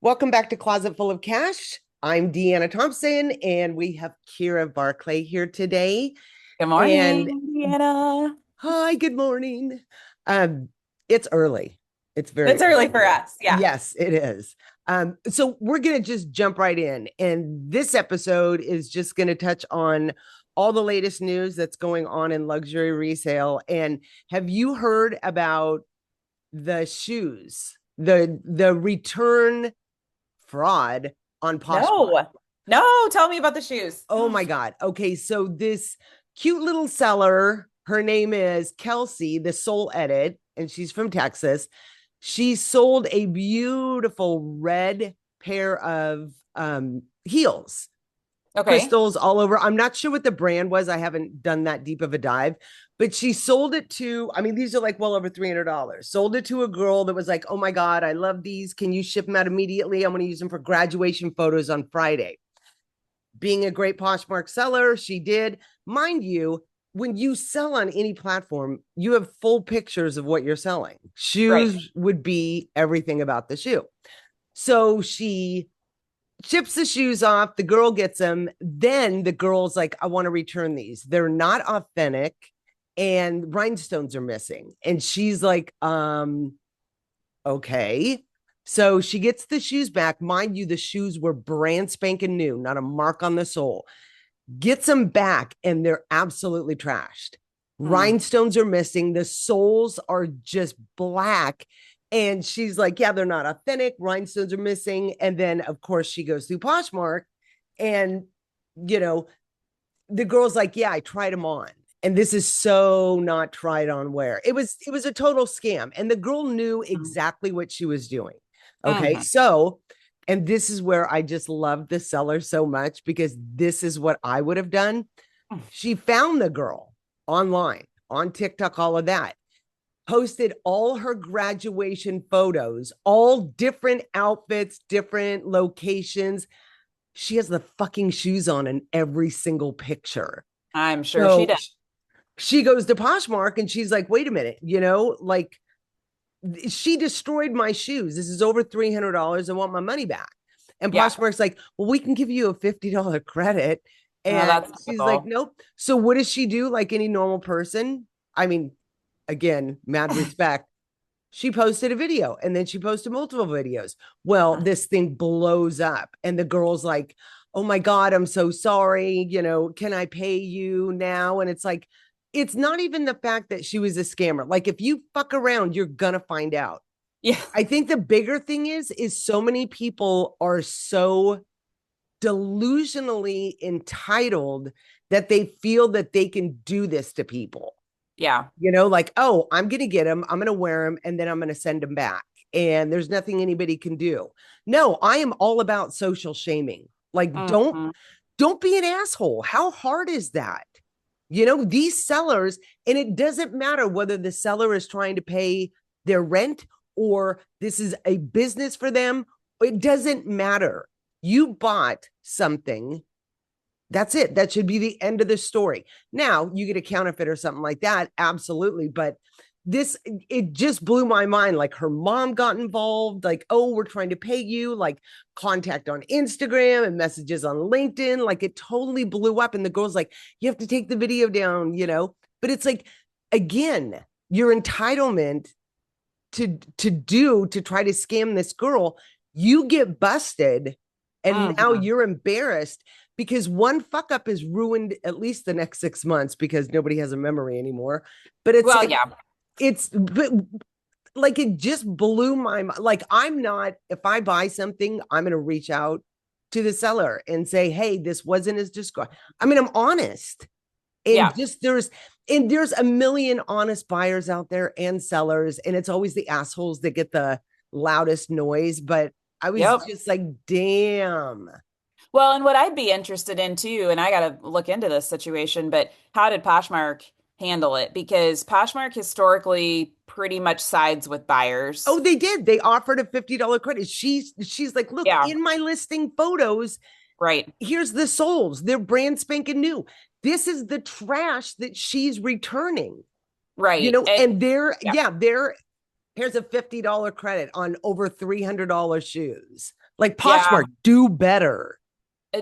Welcome back to Closet Full of Cash. I'm Deanna Thompson, and we have Kira Barclay here today. Good And morning, Indiana. hi, good morning. Um, it's early. It's very It's early early for here. us. Yeah. Yes, it is. So we're gonna just jump right in. And this episode is just gonna touch on all the latest news that's going on in luxury resale. And have you heard about the shoes, the return fraud on Poshmark? No, no, tell me about the shoes. Oh my God. Okay. So this cute little seller, her name is Kelsey, the Soul Edit, and she's from Texas. She sold a beautiful red pair of heels, Okay. crystals all over. I'm not sure what the brand was. I haven't done that deep of a dive, but she sold it to, I mean, these are like well over $300. Sold it to a girl that was like, oh my God, I love these. Can you ship them out immediately? I'm going to use them for graduation photos on Friday. Being a great Poshmark seller, she did. Mind you, when you sell on any platform, you have full pictures of what you're selling. Right. Shoes would be everything about the shoe. So she ships the shoes off. The girl gets them. Then the girl's like, I want to return these. They're not authentic and rhinestones are missing. And she's like, okay. So she gets the shoes back. Mind you, the shoes were brand spanking new, not a mark on the sole. Gets them back and they're absolutely trashed. Hmm. Rhinestones are missing. The soles are just black. And she's like, yeah, they're not authentic. Rhinestones are missing. And then, of course, she goes through Poshmark and, you know, the girl's like, yeah, I tried them on. And this is so not tried on wear. It was a total scam. And the girl knew exactly what she was doing. Okay. Mm-hmm. So, and this is where I just love the seller so much because this is what I would have done. She found the girl online, on TikTok, all of that, posted all her graduation photos, all different outfits, different locations. She has the fucking shoes on in every single picture. I'm sure she So did. she goes to Poshmark and she's like, wait a minute, like she destroyed my shoes. This is over $300. I want my money back. And Yeah. Poshmark's like, well, we can give you a $50 credit. No, And that's she's like, typical. nope. So what does she do? Like any normal person? I mean, again, mad respect. She posted a video and then she posted multiple videos. Well, this thing blows up and the girl's like, oh my God, I'm so sorry. Can I pay you now? And it's like, it's not even the fact that she was a scammer. Like if you fuck around, you're going to find out. Yeah. I think the bigger thing is so many people are so delusionally entitled that they feel that they can do this to people. Yeah. Like, oh, I'm going to get them, I'm going to wear them, and then I'm going to send them back. And there's nothing anybody can do. No, I am all about social shaming. Like, don't Mm-hmm. don't be an asshole. How hard is that? These sellers, and it doesn't matter whether the seller is trying to pay their rent or this is a business for them. It doesn't matter. You bought something. That's it. That should be the end of the story. Now you get a counterfeit or something like that. Absolutely. But it just blew my mind. Like her mom got involved, like, oh, we're trying to pay you, like contact on Instagram and messages on LinkedIn. Like it totally blew up. And the girl's like, you have to take the video down. But it's like, again, your entitlement to try to scam this girl, you get busted and now Mm-hmm. you're embarrassed because one fuck up is ruined at least the next 6 months because nobody has a memory anymore. But it's Well, like, yeah. but like it just blew my mind. Like I'm not, if I buy something, I'm going to reach out to the seller and say, hey, this wasn't as described. I mean, I'm honest. And Yeah. just there's a million honest buyers out there and sellers, and it's always the assholes that get the loudest noise. But I was Yep. just like, damn. Well, and what I'd be interested in too, and I got to look into this situation, but how did Poshmark handle it? Because Poshmark historically pretty much sides with buyers. Oh, they did. They offered a $50 credit. She's like, look, Yeah. in my listing photos, Right. here's the soles. They're brand spanking new. This is the trash that she's returning. Right. And they're Yeah. yeah, they're Here's a $50 credit on over $300 shoes. Like Yeah. Poshmark, do better.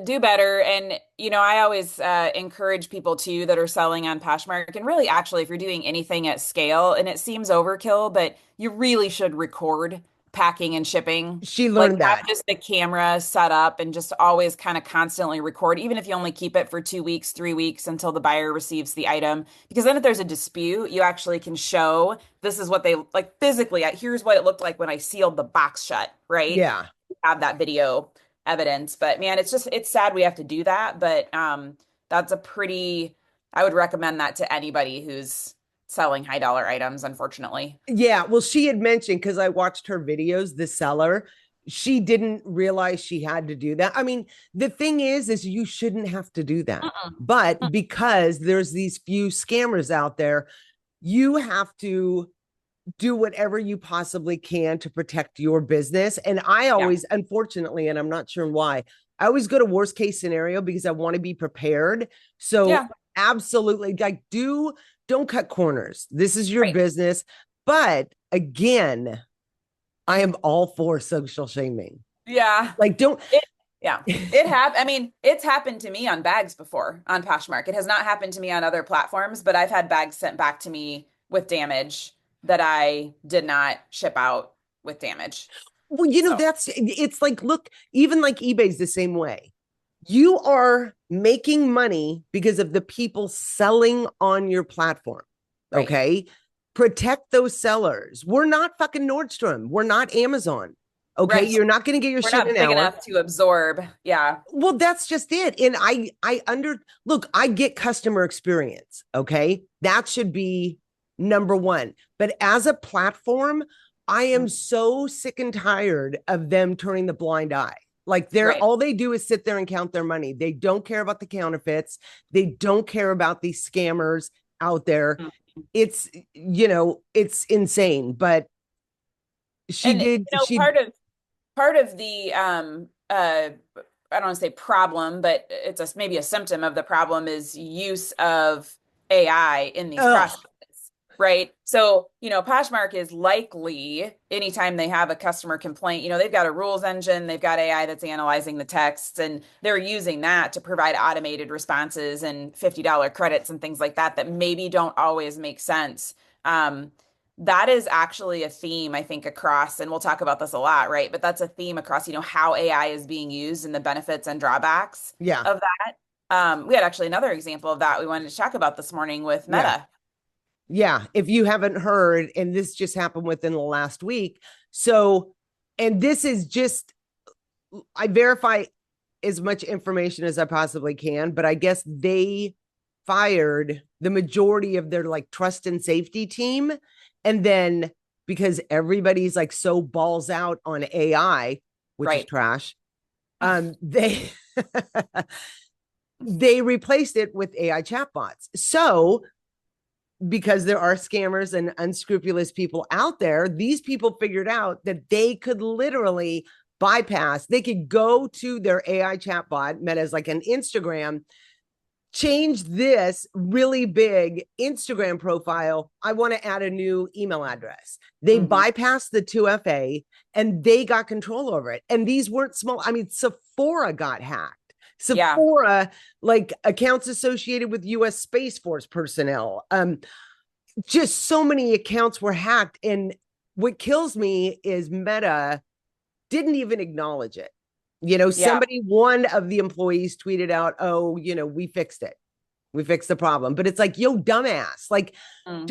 Do better. And, I always encourage people too that are selling on Poshmark. And really, actually, if you're doing anything at scale and it seems overkill, but you really should record packing and shipping. She Like learned have that. just the camera set up and just always kind of constantly record, even if you only keep it for 2 weeks, 3 weeks until the buyer receives the item. Because then if there's a dispute, you actually can show this is what they like physically. Here's what it looked like when I sealed the box shut, right? Yeah. Have that video evidence. But man, it's sad we have to do that. But that's a pretty, I would recommend that to anybody who's selling high dollar items, unfortunately. Yeah. Well, she had mentioned because I watched her videos, the seller, she didn't realize she had to do that. I mean, the thing is you shouldn't have to do that. Mm-mm. But because there's these few scammers out there, you have to do whatever you possibly can to protect your business. And I Yeah. always, unfortunately, and I'm not sure why, I always go to worst case scenario because I want to be prepared. So Yeah. absolutely, like don't cut corners. This is your Right. business. But again, I am all for social shaming. Yeah. Like don't It, yeah. I mean, it's happened to me on bags before on Poshmark. It has not happened to me on other platforms, but I've had bags sent back to me with damage that I did not ship out with damage. well, So, that's it's like look, even like eBay's the same way. You are making money because of the people selling on your platform. right. Okay. Protect those sellers. We're not fucking Nordstrom. We're not Amazon. Okay. Right. You're not going to get your We're shit in not an big hour. enough to absorb. Yeah. Well, that's just it. And look, I get customer experience. Okay. That should be number one. But as a platform, I am so sick and tired of them turning the blind eye. Like Right. all they do is sit there and count their money. They don't care about the counterfeits. They don't care about these scammers out there. It's, it's insane. But she And did, she, part of the I don't want to say problem, but it's maybe a symptom of the problem is use of AI in these oh, processes, right? So, Poshmark is likely anytime they have a customer complaint, they've got a rules engine, they've got AI that's analyzing the texts, and they're using that to provide automated responses and $50 credits and things like that that maybe don't always make sense. That is actually a theme, I think, across, and we'll talk about this a lot, right? But that's a theme across, how AI is being used and the benefits and drawbacks yeah. of that. We had actually another example of that we wanted to talk about this morning with Yeah. Meta. Yeah, if you haven't heard, and this just happened within the last week. So, and this is just, I verify as much information as I possibly can, but I guess they fired the majority of their like trust and safety team. And then because everybody's like so balls out on AI, which is Right. trash, they they replaced it with AI chatbots. So because there are scammers and unscrupulous people out there, these people figured out that they could literally bypass, they could go to their AI chatbot, Meta's like an Instagram, change this really big Instagram profile. I want to add a new email address. They bypassed the 2FA and they got control over it. And these weren't small. I mean, Sephora got hacked. Yeah. Sephora, like accounts associated with US Space Force personnel. Just so many accounts were hacked. And what kills me is Meta didn't even acknowledge it. Yeah. One of the employees tweeted out, oh, we fixed it. We fixed the problem. But it's like, yo, dumbass. Like, Hmm.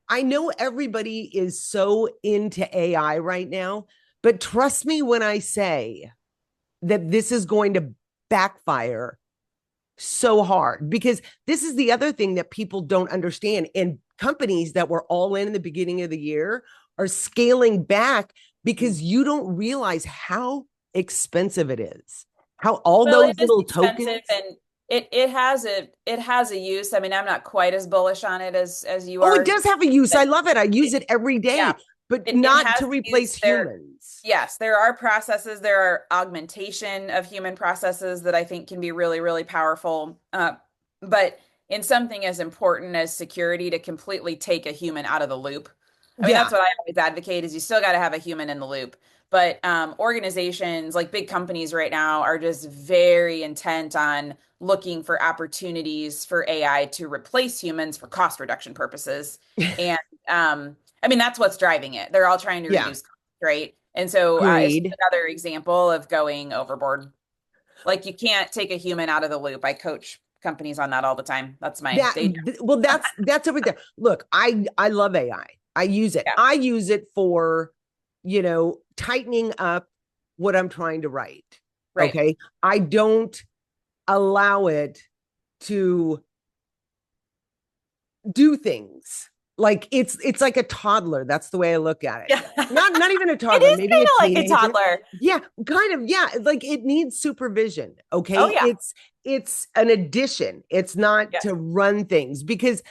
I know everybody is so into AI right now, but trust me when I say that this is going to backfire so hard because this is the other thing that people don't understand. And companies that were all in the beginning of the year are scaling back because you don't realize how expensive it is. How all Well, those it is little expensive tokens. and it has a use. I mean, I'm not quite as bullish on it as you Oh, it are, does have a use. I but love it. I use it, it every yeah, day, but it not has to replace use there. humans. Yes, there are processes, there are augmentation of human processes that I think can be really, really powerful. But in something as important as security, to completely take a human out of the loop, I mean, Yeah. that's what I always advocate is you still got to have a human in the loop. But organizations like big companies right now are just very intent on looking for opportunities for AI to replace humans for cost reduction purposes. And I mean, that's what's driving it. They're all trying to Yeah. reduce costs, right? And so it's just Agreed. another example of going overboard. Like you can't take a human out of the loop. I coach companies on that all the time. That's my That day well, that's over there. Look, I love AI. I use it. job. I use it for, tightening up what I'm trying to write. Right. Okay. I don't allow it to do things like it's like a toddler. That's the way I look at it. Yeah. Not even a It toddler, is maybe kind a of like a teenager. toddler. Yeah, kind of. Yeah, like it needs supervision. Oh Okay, yeah. it's an addition. It's not Yeah. to run things because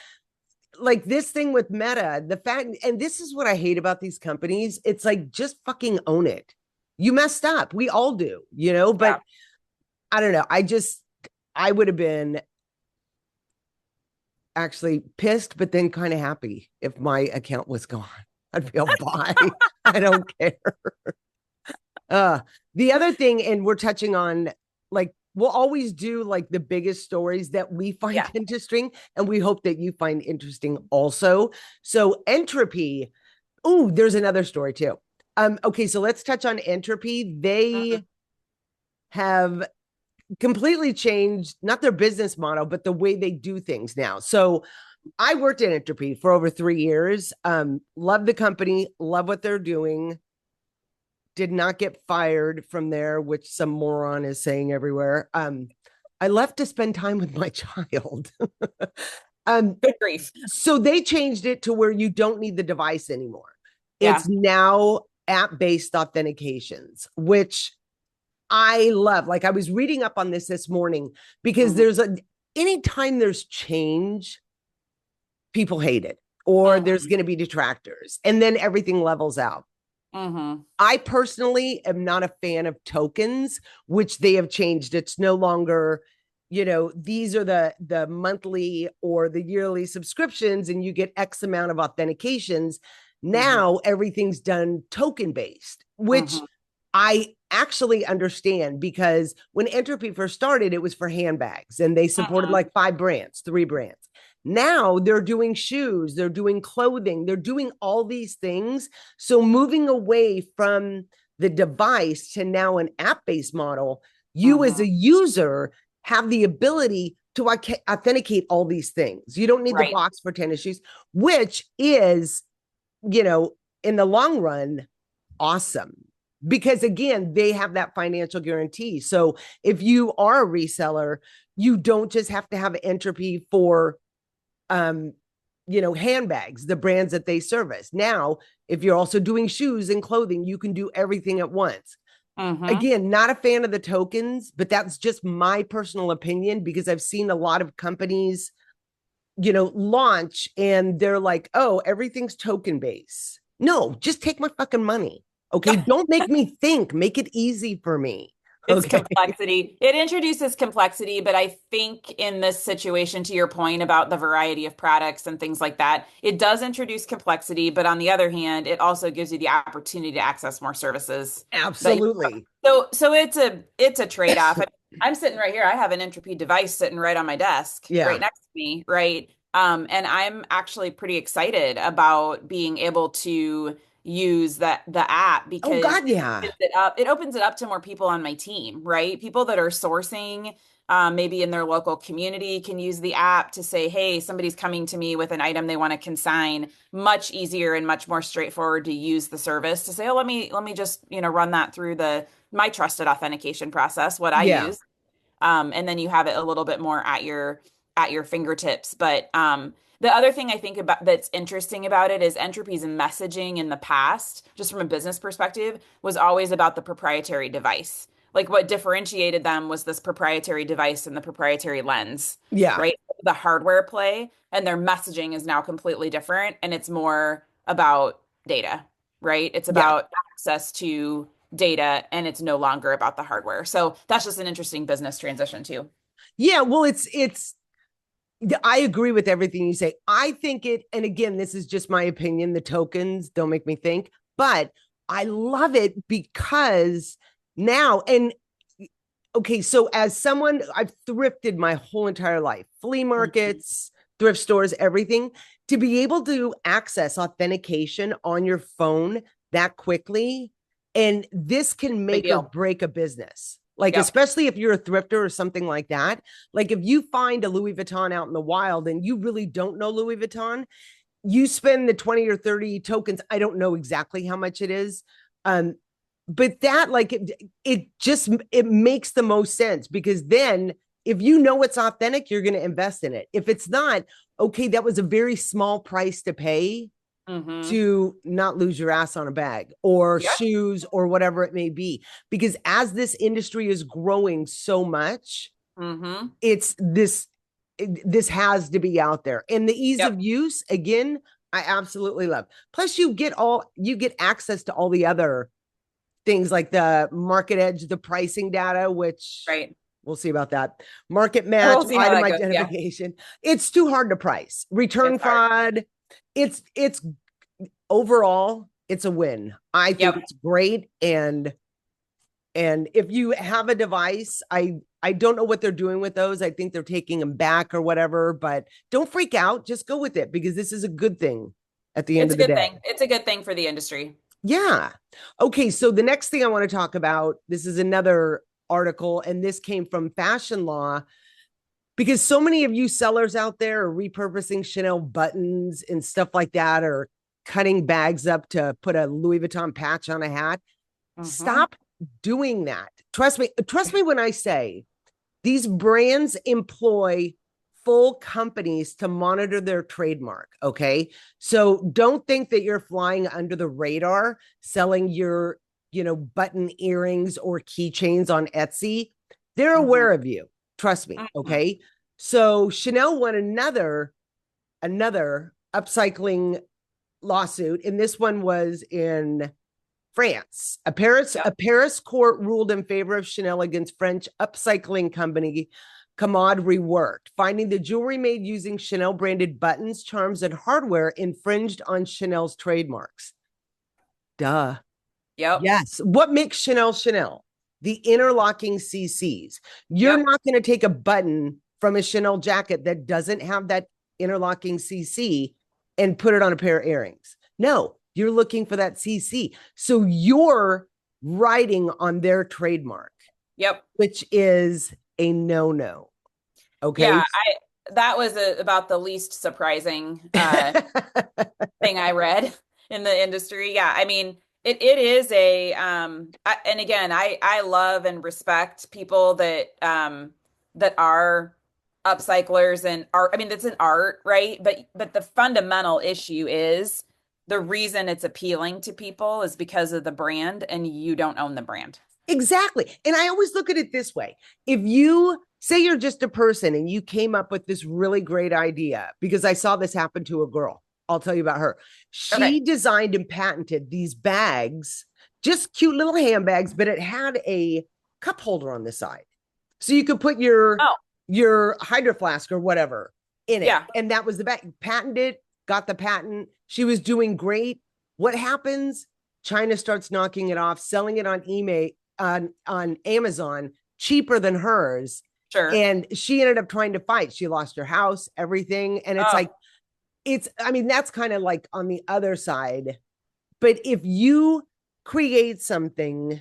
like this thing with Meta, the fact, and this is what I hate about these companies. It's like just fucking own it. You messed up. We all do, Yeah. but I don't know. I would have been actually pissed, but then kind of happy if my account was gone. I'd feel bye. I don't care. Uh, the other thing, and we're touching on like we'll always do like the biggest stories that we find Yeah. interesting, and we hope that you find interesting also. So Entropy. Oh, there's another story too. Okay, so let's touch on Entropy. Mhm. They have completely changed not their business model, but the way they do things now. So I worked at Entrupy for over 3 years. Love the company, love what they're doing. Did not get fired from there, which some moron is saying everywhere. I left to spend time with my child. um, Good grief. so they changed it to where you don't need the device anymore. Yeah. It's now app-based authentications, which I love. Like I was reading up on this morning because Hmm. anytime there's change, people hate it or there's Hmm. going to be detractors and then everything levels out. Hmm. I personally am not a fan of tokens, which they have changed. It's no longer, these are the monthly or the yearly subscriptions and you get X amount of authentications. Hmm. Now everything's done token based, which Hmm. I actually understand because when Entropy first started, it was for handbags and they supported Hmm. like 5 brands, 3 brands. Now they're doing shoes, they're doing clothing, they're doing all these things. So moving away from the device to now an app based model, you as Hmm. a user have the ability to authenticate all these things. You don't need the Right. box for tennis shoes, which is, you know, in the long run, awesome because again they have that financial guarantee. So if you are a reseller, you don't just have to have Entropy for um handbags, the brands that they service. Now if you're also doing shoes and clothing, you can do everything at once. Hmm. Again, not a fan of the tokens, but that's just my personal opinion because I've seen a lot of companies launch and they're like, oh, everything's token based. No, just take my fucking money. Okay. Don't make me think, make it easy for me. It's Okay. complexity. It introduces complexity, but I think in this situation, to your point about the variety of products and things like that, it does introduce complexity, but on the other hand, it also gives you the opportunity to access more services that you Absolutely. so it's a trade-off. I'm sitting right here. I have an Entropy device sitting right on my desk, right Yeah. next to me, right? And I'm actually pretty excited about being able to use the app Oh, because God. Yeah. it opens it up to more people on my team, right? People that are sourcing maybe in their local community can use the app to say, hey, somebody's coming to me with an item they want to consign. Much easier and much more straightforward to use the service to say, oh, let me just, run that through the my trusted authentication process, what I Yeah. use. And then you have it a little bit more at your fingertips. But the other thing I think about that's interesting about it is Entropy's messaging in the past, just from a business perspective, was always about the proprietary device. Like what differentiated them was this proprietary device and the proprietary lens, Yeah. right? The hardware play and their messaging is now completely different and it's more about data, right? It's Yeah. about access to data and it's no longer about the hardware. So that's just an interesting business transition too. Yeah. Well, it's I agree with everything you say. I think it, and again, this is just my opinion. The tokens don't make me think, but I love it because now, and okay, so as someone, I've thrifted my whole entire life, flea Mhm. markets, thrift stores, everything, to be able to access authentication on your phone that quickly. And this can Big make or deal. break a business. Like, Yep. especially if you're a thrifter or something like that. Like, if you find a Louis Vuitton out in the wild and you really don't know Louis Vuitton, you spend the 20 or 30 tokens. I don't know exactly how much it is. Um, but that like it just it makes the most sense because then if you know it's authentic, you're going to invest in it. If it's not, okay, that was a very small price to pay Hmm. to not lose your ass on a bag or Yep. shoes or whatever it may be. Because as this industry is growing so much, Hmm. it's this has to be out there. And the ease Yep. of use, again, I absolutely love. Plus, you get access to all the other things like the market edge, the pricing data, which Right. we'll see about that. Market match, We'll see how item that goes. Yeah. identification. It's too hard to price. Return It's hard. fraud. It's overall, it's a win. I think Yep. it's great. And if you have a device, I don't know what they're doing with those. I think they're taking them back or whatever, but don't freak out. Just go with it because this is a good thing at the end It's of a the good day. thing. It's a good thing for the industry. Yeah. Okay. So the next thing I want to talk about, this is another article, and this came from Fashion Law because so many of you sellers out there are repurposing Chanel buttons and stuff like that, or cutting bags up to put a Louis Vuitton patch on a hat. Hmm. Stop doing that. Trust me when I say these brands employ full companies to monitor their trademark. Okay. So don't think that you're flying under the radar selling your, button earrings or keychains on Etsy. They're Hmm. aware of you. Trust me. Hmm. Okay. So Chanel won another upcycling lawsuit, and this one was in France. A Yep. Paris court ruled in favor of Chanel against French upcycling company Commode Reworked, finding the jewelry made using Chanel branded buttons, charms, and hardware infringed on Chanel's trademarks. Duh. Yep. Yes. What makes Chanel Chanel? The interlocking CCs. You're Yep. not going to take a button from a Chanel jacket that doesn't have that interlocking CC and put it on a pair of earrings. No, you're looking for that CC. So you're writing on their trademark, Yep. which is a no. Okay. Yeah. That was about the least surprising thing I read in the industry. Yeah, I mean, it is and again, I love and respect people that are upcyclers and art. I mean, that's an art, right? But the fundamental issue is the reason it's appealing to people is because of the brand, and you don't own the brand. Exactly. And I always look at it this way. If you say you're just a person and you came up with this really great idea, because I saw this happen to a girl, I'll tell you about her. Okay. She designed and patented these bags, just cute little handbags, but it had a cup holder on the side. So you could put Oh, your hydro flask or whatever in it. yeah. And that was the bag. Patented, got the patent. She was doing great. What happens? China starts knocking it off, selling it on eBay, on Amazon cheaper than hers. Sure. And she ended up trying to fight. She lost her house, everything. And it's like, Oh, I mean, that's kind of like on the other side. But if you create something,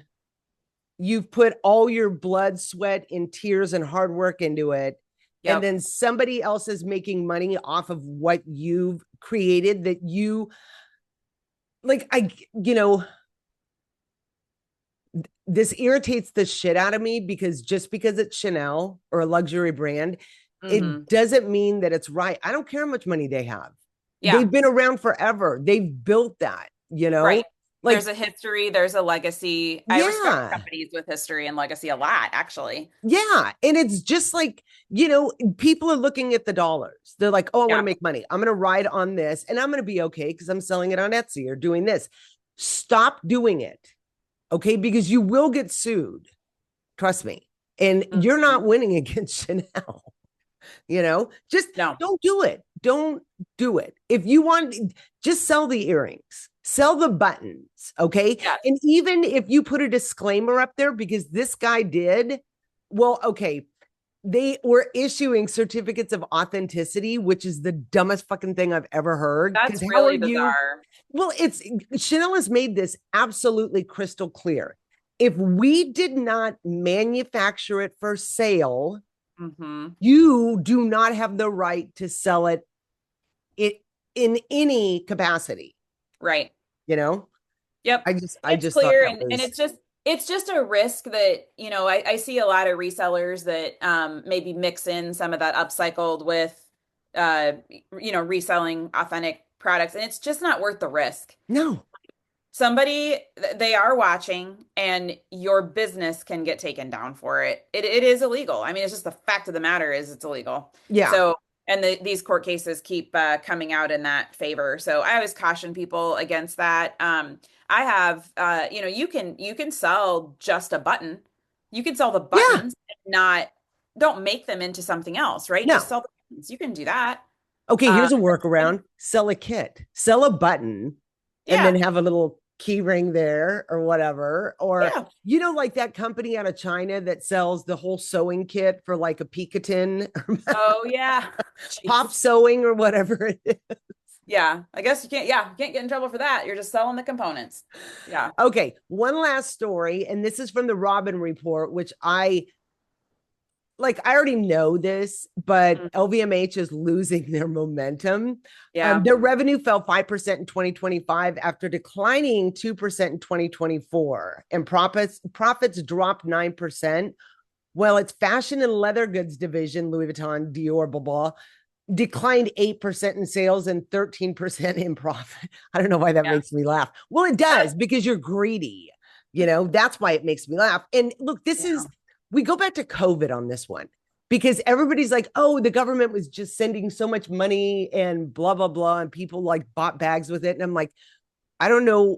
you've put all your blood, sweat, and tears and hard work into it. And yep. then somebody else is making money off of what you've created that you like. This irritates the shit out of me because just because it's Chanel or a luxury brand, it Hmm. doesn't mean that it's right. I don't care how much money they have. Yeah. They've been around forever. They've built that, Right. There's Like, a history, there's a legacy. I respect yeah, companies with history and legacy a lot, actually. yeah. And it's just like, people are looking at the dollars. They're like, oh, I want to Yeah. make money. I'm going to ride on this and I'm going to be okay because I'm selling it on Etsy or doing this. Stop doing it. Okay. Because you will get sued. Trust me. And you're Mhm. not winning against Chanel. Just No. don't do it. Don't do it. If you want, just sell the earrings, sell the buttons. Okay. Yes. And even if you put a disclaimer up there, because this guy did, well, okay, they were issuing certificates of authenticity, which is the dumbest fucking thing I've ever heard. Because That's how are really you? bizarre. Well, it's Chanel has made this absolutely crystal clear. If we did not manufacture it for sale, Hmm. you do not have the right to sell it in any capacity. Right. You know, Yep. I It's just thought clear, that and was it's just a risk that, I see a lot of resellers that maybe mix in some of that upcycled with reselling authentic products, and it's just not worth the risk. no, They are watching, and your business can get taken down for it. It is illegal. I mean, it's just the fact of the matter is it's illegal. yeah, So, and these court cases keep coming out in that favor. So I always caution people against that. I have, you can sell just a button. You can sell the yeah. buttons, not don't make them into something else, right? Just No, sell the buttons. You can do that. okay. Uh, Here's a and workaround: sell a kit, sell a button, and then yeah, have a little key ring there or whatever. Or yeah. like that company out of China that sells the whole sewing kit for like a Picatin or Oh yeah. pop Jeez. sewing or whatever it is. Yeah, I guess you can't. Yeah, you can't get in trouble for that. You're just selling the components. Yeah. Okay, one last story, and this is from the Robin Report, which I already know this, but Mm. LVMH is losing their momentum. Yeah. Their revenue fell 5% in 2025 after declining 2% in 2024, and profits dropped 9%. Well, its fashion and leather goods division, Louis Vuitton, Dior, blah, blah, declined 8% in sales and 13% in profit. I don't know why that Yeah. makes me laugh. Well, it does because you're greedy. That's why it makes me laugh. And look, Yeah. we go back to COVID on this one because everybody's like, oh, the government was just sending so much money and blah, blah, blah. And people like bought bags with it. And I'm like, I don't know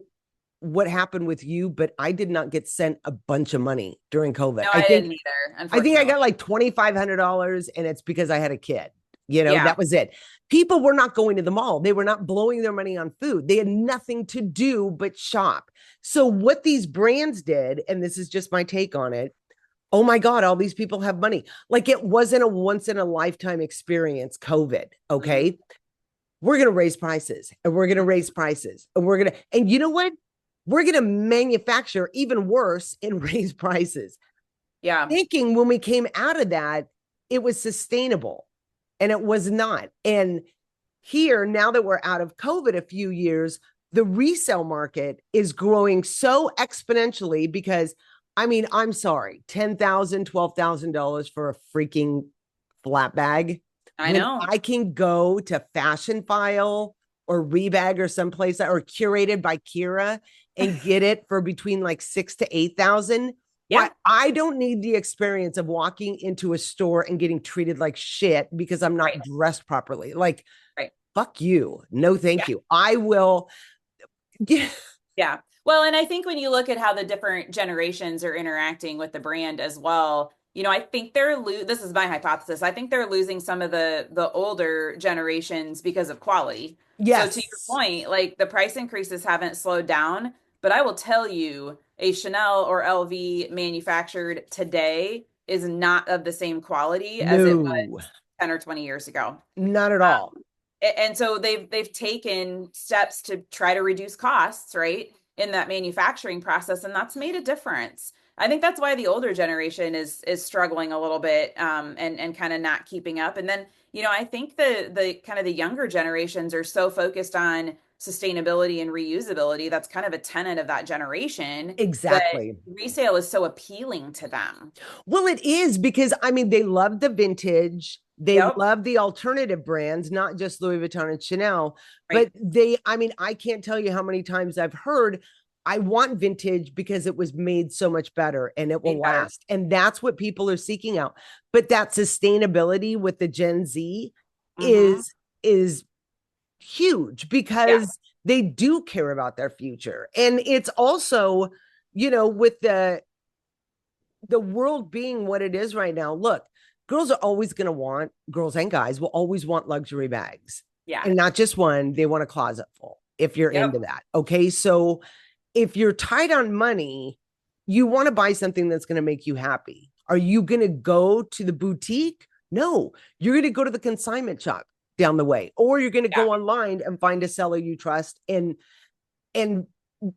what happened with you, but I did not get sent a bunch of money during COVID. No, I I think didn't either, I think I unfortunately. got like $2,500, and it's because I had a kid. Yeah. That was it. People were not going to the mall. They were not blowing their money on food. They had nothing to do but shop. So, what these brands did, and this is just my take on it, oh my God, all these people have money. Like it wasn't a once in a lifetime experience, COVID. Mhm. Okay. We're going to raise prices and we're going to raise prices and and you know what? We're going to manufacture even worse and raise prices, Yeah. thinking when we came out of that, it was sustainable, and it was not. And here, now that we're out of COVID a few years, the resale market is growing so exponentially because, I mean, I'm sorry, $10,000, $12,000 for a freaking flat bag I when know. I can go to Fashion File or Rebag or someplace or Curated by Kira and get it for between like 6 to 8,000. Why? Yeah. I don't need the experience of walking into a store and getting treated like shit because I'm Right. not dressed properly. Like, Right. fuck you. No, Yeah. thank you. I will. Yeah. Yeah. Well, and I think when you look at how the different generations are interacting with the brand as well, I think this is my hypothesis. I think they're losing some of the older generations because of quality. So to your Yes. point, like the price increases haven't slowed down, but I will tell you a Chanel or LV manufactured today is not of the same quality as it was No, 10 or 20 years ago. not at all. And so they've taken steps to try to reduce costs, right, in that manufacturing process, and that's made a difference. I think that's why the older generation is struggling a little bit, and kind of not keeping up. And then, I think the kind of the younger generations are so focused on sustainability and reusability. That's kind of a tenet of that generation that Exactly. resale is so appealing to them. Well, it is because I mean they love the vintage. They Yep. love the alternative brands, not just Louis Vuitton and Chanel, Right. but I mean, I can't tell you how many times I've heard, I want vintage because it was made so much better and it will Made better. last. And that's what people are seeking out. But that sustainability with the Gen Z Hmm. is huge Yeah. because they do care about their future. And it's also, with the world being what it is right now. Look, girls are always going to want, girls and guys will always want luxury bags. Yeah. And not just one, they want a closet full if you're into Yep. that. Okay. So if you're tight on money, you want to buy something that's going to make you happy. Are you going to go to the boutique? No, you're going to go to the consignment shop down the way, or you're going to Yeah. go online and find a seller you trust and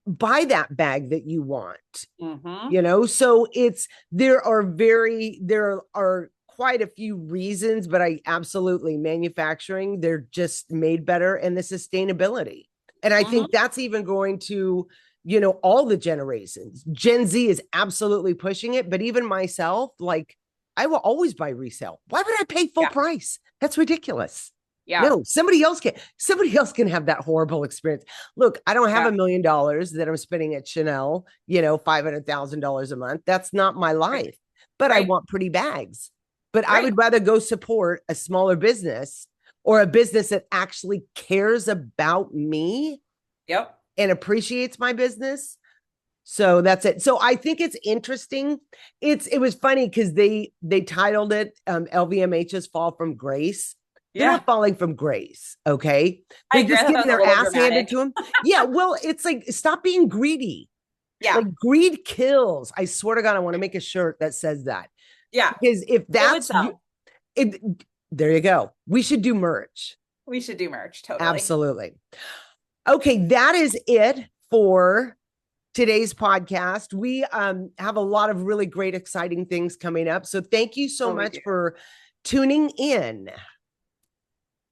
buy that bag that you want. Mm-hmm. You know, so there are quite a few reasons, but I absolutely manufacturing, they're just made better, and the sustainability. And I Mm-hmm. think that's even going to, you know, all the generations. Gen Z is absolutely pushing it, but even myself, like, I will always buy resale. Why would I pay full Yeah. price? That's ridiculous. Yeah. No, somebody else can have that horrible experience. Look, I don't have Yeah. $1 million that I'm spending at Chanel, you know, $500,000 a month. That's not my Right. life, but I Right. want pretty bags. But I Right. would rather go support a smaller business or a business that actually cares about me Yep. and appreciates my business. So that's it. So I think it's interesting. It was funny because they titled it LVMH's Fall from Grace. They're Yeah. not falling from grace, okay? I They're agree. I just thought that getting was a their little ass handed dramatic. to them. Yeah, well, it's like, stop being greedy. Yeah. Like, greed kills. I swear to God, I want to make a shirt that says that. Yeah. Because if It would that's you, sell. it, there you go. We should do merch. We should do merch. Totally. Absolutely. Okay, that is it for today's podcast. We have a lot of really great, exciting things coming up. So thank you so Oh, we much do. for tuning in.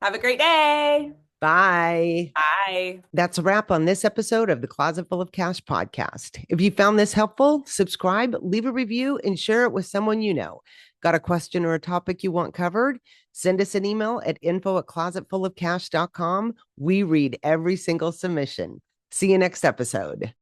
Have a great day. Bye. Bye. That's a wrap on this episode of the Closet Full of Cash podcast. If you found this helpful, subscribe, leave a review, and share it with someone you know. Got a question or a topic you want covered? Send us an email at info@closetfullofcash.com. We read every single submission. See you next episode.